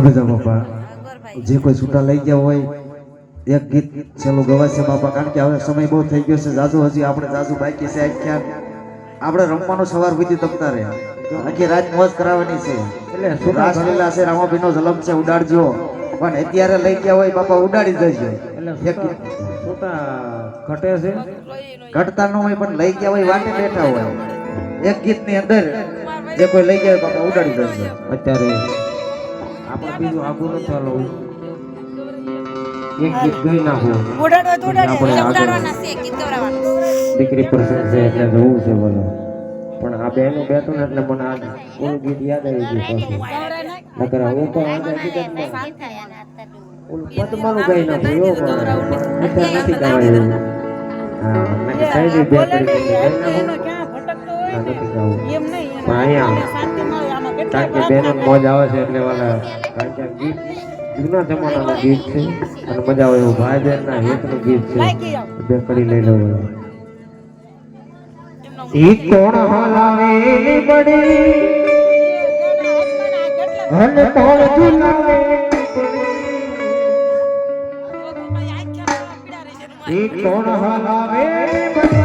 હવે જા બાપા જે કોઈ છૂટા લઈ ગયા હોય એક ગીત છેલ્લું ગવાશે બાપા, કારણ કે હવે સમય બહુ થઈ ગયો છે. જાજુ હજી આપણે જાજુ બાકી છે. આખ્યા આપણે રમવાનું સવાર સુધી તમતા રહે, આખી રાત મોજ કરાવવાની છે. એટલે રાસલીલા છે, રામાભીનો જલમ છે, ઉડાડજો. પણ અત્યારે લઈ ગયા હોય બાપા ઉડાડી દેજો. એટલે છોટા ઘટે છે, ઘટતા ન હોય પણ લઈ ગયા હોય વાટે બેઠા હોય. એક ગીત ની અંદર જે કોઈ લઈ ગયા હોય બાપા ઉડાડી દેજો. અત્યારે આપણે બીજું આગળ ન ચાલો, એક ગીત ગઈ નાખો. દીકરી પ્રસંગ છે એટલે જવું છે બોલો, પણ આ બેનું બેઠું ને એટલે મને આ ઓલું ગીત યાદ આવી ગયું પાછું. નકર હું તો આગળ ગીત જ નહીં. ઓલું પદ્માનું ગાઈ નાખું એવો પણ નથી ગાવાય એવું. હા નકર સાઈડ બે કરી ગાઈ નાખું નથી ગાવું. પણ અહીંયા કારણ કે બેનો મોજ આવે છે એટલે વાલા, કારણ કે ગીત જૂના જમાનાનું ગીત છે અને મજા આવે એવું. ભાઈ બહેન ના હેતનું ગીત છે, બે કરી લઈ લો. ઈ કોણ હલાવે બડી અને કોણ ઝુલાવે, ઈ કોણ હલાવે બડી